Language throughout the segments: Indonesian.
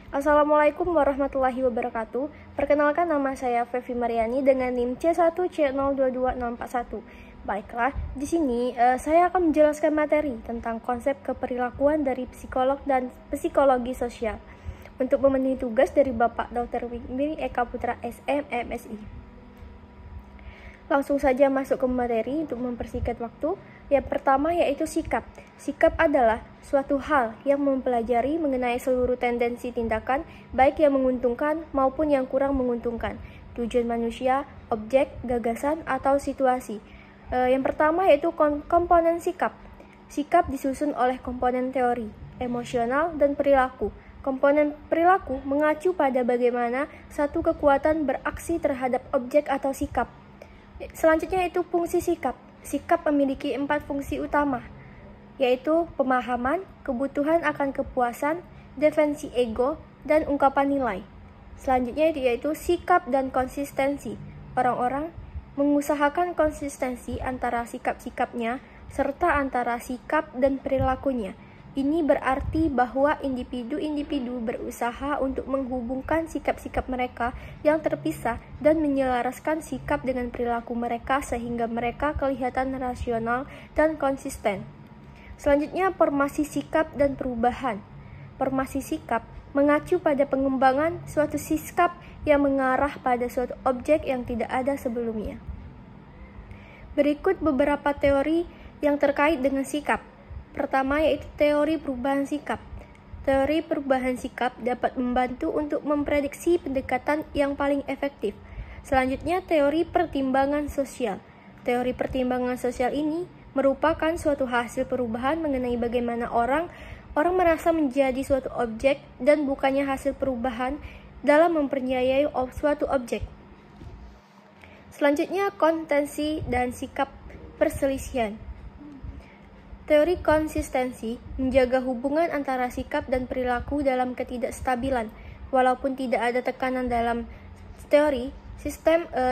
Assalamualaikum warahmatullahi wabarakatuh. Perkenalkan, nama saya Fevi Mariani dengan NIM C1C022041. Baiklah, di sini saya akan menjelaskan materi tentang konsep keperilakuan dari psikolog dan psikologi sosial untuk memenuhi tugas dari Bapak Dr. Wigmiri Eka Putra SM, MSI. Langsung saja masuk ke materi untuk mempersingkat waktu. Yang pertama yaitu sikap. Sikap adalah suatu hal yang mempelajari mengenai seluruh tendensi tindakan, baik yang menguntungkan maupun yang kurang menguntungkan, tujuan manusia, objek, gagasan, atau situasi. Yang pertama yaitu komponen sikap. Sikap disusun oleh komponen teori, emosional, dan perilaku. Komponen perilaku mengacu pada bagaimana satu kekuatan beraksi terhadap objek atau sikap. Selanjutnya itu fungsi sikap. Sikap memiliki 4 fungsi utama, yaitu pemahaman, kebutuhan akan kepuasan, defensi ego, dan ungkapan nilai. Selanjutnya yaitu sikap dan konsistensi. Orang-orang mengusahakan konsistensi antara sikap-sikapnya serta antara sikap dan perilakunya. Ini berarti bahwa individu-individu berusaha untuk menghubungkan sikap-sikap mereka yang terpisah dan menyelaraskan sikap dengan perilaku mereka sehingga mereka kelihatan rasional dan konsisten. Selanjutnya, formasi sikap dan perubahan. Formasi sikap mengacu pada pengembangan suatu sikap yang mengarah pada suatu objek yang tidak ada sebelumnya. Berikut beberapa teori yang terkait dengan sikap. Pertama yaitu teori perubahan sikap. Teori perubahan sikap dapat membantu untuk memprediksi pendekatan yang paling efektif. Selanjutnya, teori pertimbangan sosial. Teori pertimbangan sosial ini merupakan suatu hasil perubahan mengenai bagaimana orang merasa menjadi suatu objek dan bukannya hasil perubahan dalam mempercayai suatu objek. Selanjutnya, kontensi dan sikap perselisihan. Teori konsistensi menjaga hubungan antara sikap dan perilaku dalam ketidakstabilan. Walaupun tidak ada tekanan dalam teori,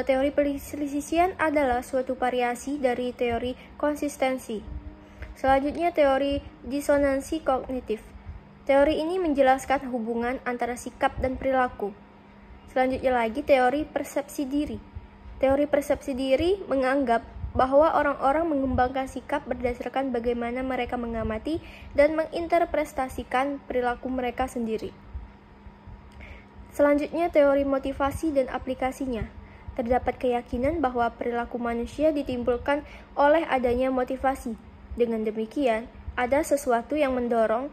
teori perselisihan adalah suatu variasi dari teori konsistensi. Selanjutnya, teori disonansi kognitif. Teori ini menjelaskan hubungan antara sikap dan perilaku. Selanjutnya lagi, teori persepsi diri. Teori persepsi diri menganggap bahwa orang-orang mengembangkan sikap berdasarkan bagaimana mereka mengamati dan menginterpretasikan perilaku mereka sendiri. Selanjutnya, teori motivasi dan aplikasinya. Terdapat keyakinan bahwa perilaku manusia ditimbulkan oleh adanya motivasi. Dengan demikian, ada sesuatu yang mendorong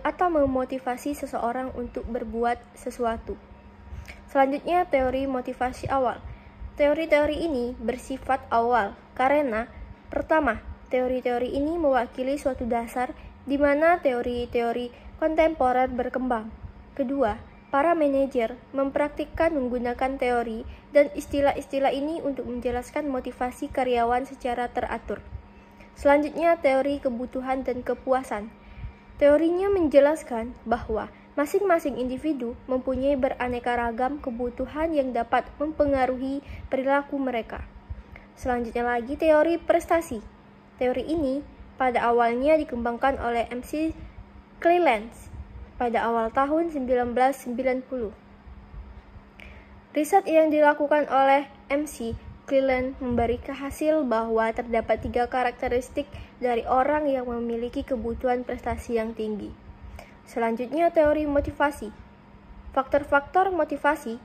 atau memotivasi seseorang untuk berbuat sesuatu. Selanjutnya, teori motivasi awal. Teori-teori ini bersifat awal karena, pertama, teori-teori ini mewakili suatu dasar di mana teori-teori kontemporer berkembang. Kedua, para manajer mempraktikkan menggunakan teori dan istilah-istilah ini untuk menjelaskan motivasi karyawan secara teratur. Selanjutnya, teori kebutuhan dan kepuasan. Teorinya menjelaskan bahwa masing-masing individu mempunyai beraneka ragam kebutuhan yang dapat mempengaruhi perilaku mereka. Selanjutnya lagi, teori prestasi. Teori ini pada awalnya dikembangkan oleh MC Cleland pada awal tahun 1990. Riset yang dilakukan oleh MC Cleland memberi hasil bahwa terdapat 3 karakteristik dari orang yang memiliki kebutuhan prestasi yang tinggi. Selanjutnya, teori motivasi. Faktor-faktor motivasi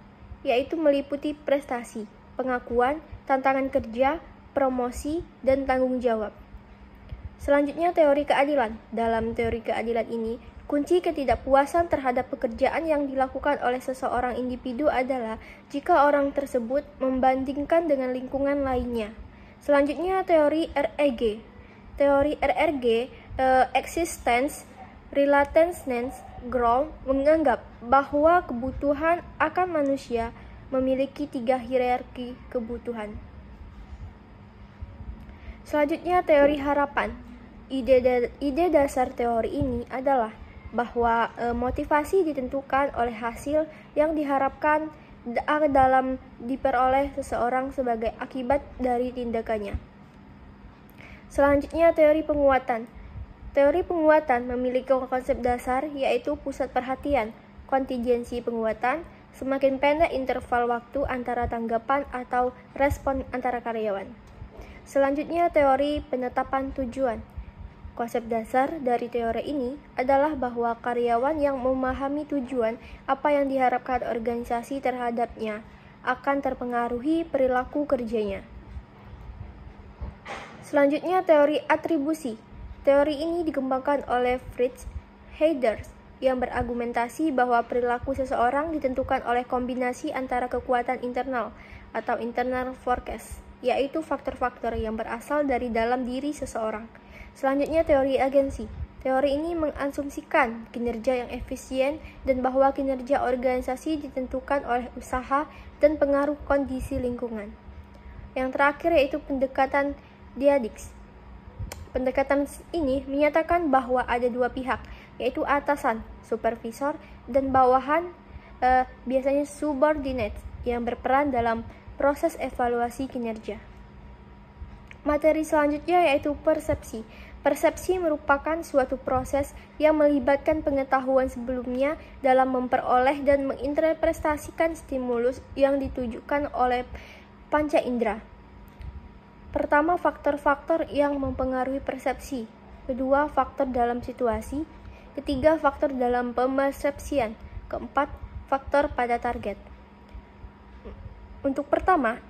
yaitu meliputi prestasi, pengakuan, tantangan kerja, promosi, dan tanggung jawab. Selanjutnya, teori keadilan. Dalam teori keadilan ini, kunci ketidakpuasan terhadap pekerjaan yang dilakukan oleh seseorang individu adalah jika orang tersebut membandingkan dengan lingkungan lainnya. Selanjutnya, teori REG. Teori RRG, Existence, Relatedness, Ground, menganggap bahwa kebutuhan akan manusia memiliki 3 hierarki kebutuhan. Selanjutnya, teori harapan. Ide dasar teori ini adalah bahwa motivasi ditentukan oleh hasil yang diharapkan dalam diperoleh seseorang sebagai akibat dari tindakannya. Selanjutnya, teori penguatan. Teori penguatan memiliki konsep dasar yaitu pusat perhatian, kontingensi penguatan, semakin pendek interval waktu antara tanggapan atau respon antara karyawan. Selanjutnya, teori penetapan tujuan. Konsep dasar dari teori ini adalah bahwa karyawan yang memahami tujuan apa yang diharapkan organisasi terhadapnya akan terpengaruhi perilaku kerjanya. Selanjutnya, teori atribusi. Teori ini dikembangkan oleh Fritz Heiders yang berargumentasi bahwa perilaku seseorang ditentukan oleh kombinasi antara kekuatan internal atau internal forecast, yaitu faktor-faktor yang berasal dari dalam diri seseorang. Selanjutnya, teori agensi. Teori ini mengasumsikan kinerja yang efisien dan bahwa kinerja organisasi ditentukan oleh usaha dan pengaruh kondisi lingkungan. Yang terakhir yaitu pendekatan dyadics. Pendekatan ini menyatakan bahwa ada dua pihak, yaitu atasan, supervisor, dan bawahan, biasanya subordinate, yang berperan dalam proses evaluasi kinerja. Materi selanjutnya yaitu persepsi. Persepsi merupakan suatu proses yang melibatkan pengetahuan sebelumnya dalam memperoleh dan menginterpretasikan stimulus yang ditujukan oleh panca indera. Pertama, faktor-faktor yang mempengaruhi persepsi. Kedua, faktor dalam situasi. Ketiga, faktor dalam pemersepsian. Keempat, faktor pada target. Untuk pertama,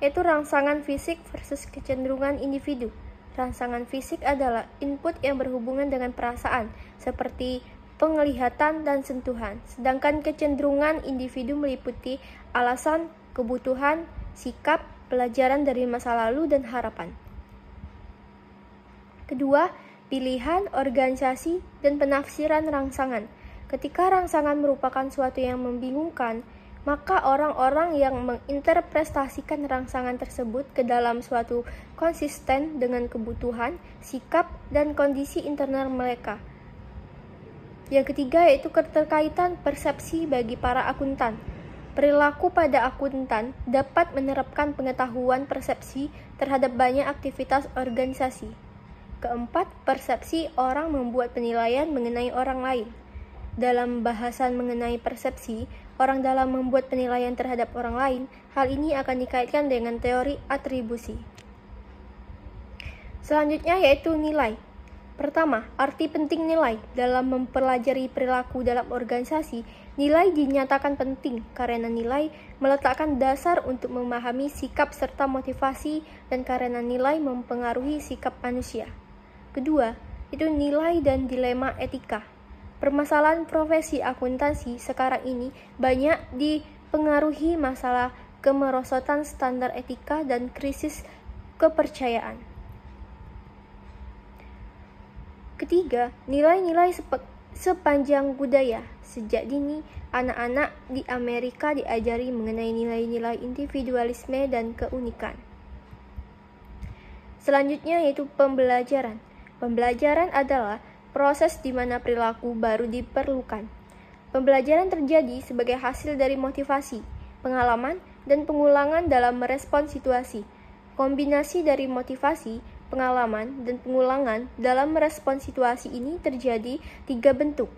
yaitu rangsangan fisik versus kecenderungan individu. Rangsangan fisik adalah input yang berhubungan dengan perasaan, seperti penglihatan dan sentuhan. Sedangkan kecenderungan individu meliputi alasan, kebutuhan, sikap, pelajaran dari masa lalu, dan harapan. Kedua, pilihan, organisasi, dan penafsiran rangsangan. Ketika rangsangan merupakan suatu yang membingungkan, maka orang-orang yang menginterpretasikan rangsangan tersebut ke dalam suatu konsisten dengan kebutuhan, sikap, dan kondisi internal mereka. Yang ketiga yaitu keterkaitan persepsi bagi para akuntan. Perilaku pada akuntan dapat menerapkan pengetahuan persepsi terhadap banyak aktivitas organisasi. Keempat, persepsi orang membuat penilaian mengenai orang lain. Dalam bahasan mengenai persepsi, orang dalam membuat penilaian terhadap orang lain, hal ini akan dikaitkan dengan teori atribusi. Selanjutnya yaitu nilai. Pertama, arti penting nilai. Dalam mempelajari perilaku dalam organisasi, nilai dinyatakan penting karena nilai meletakkan dasar untuk memahami sikap serta motivasi dan karena nilai mempengaruhi sikap manusia. Kedua, itu nilai dan dilema etika. Permasalahan profesi akuntansi sekarang ini banyak dipengaruhi masalah kemerosotan standar etika dan krisis kepercayaan. Ketiga, nilai-nilai sepanjang budaya. Sejak dini, anak-anak di Amerika diajari mengenai nilai-nilai individualisme dan keunikan. Selanjutnya yaitu pembelajaran. Pembelajaran adalah proses di mana perilaku baru diperlukan. Pembelajaran terjadi sebagai hasil dari motivasi, pengalaman, dan pengulangan dalam merespon situasi. Kombinasi dari motivasi, pengalaman, dan pengulangan dalam merespon situasi ini terjadi 3 bentuk.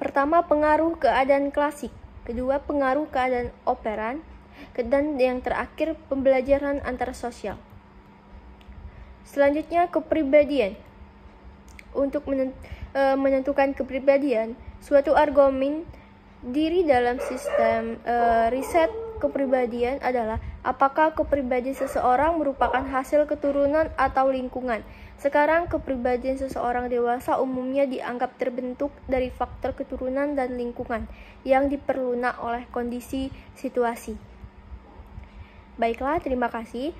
Pertama, pengaruh keadaan klasik. Kedua, pengaruh keadaan operan. Dan yang terakhir, pembelajaran antarsosial. Selanjutnya, kepribadian. Untuk menentukan kepribadian, suatu argumen diri dalam sistem riset kepribadian adalah apakah kepribadian seseorang merupakan hasil keturunan atau lingkungan. Sekarang, kepribadian seseorang dewasa umumnya dianggap terbentuk dari faktor keturunan dan lingkungan yang diperlukan oleh kondisi situasi. Baiklah, terima kasih.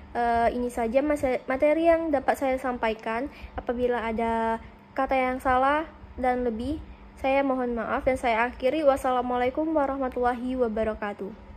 Ini saja materi yang dapat saya sampaikan. Apabila ada kata yang salah dan lebih, saya mohon maaf dan saya akhiri. Wassalamualaikum warahmatullahi wabarakatuh.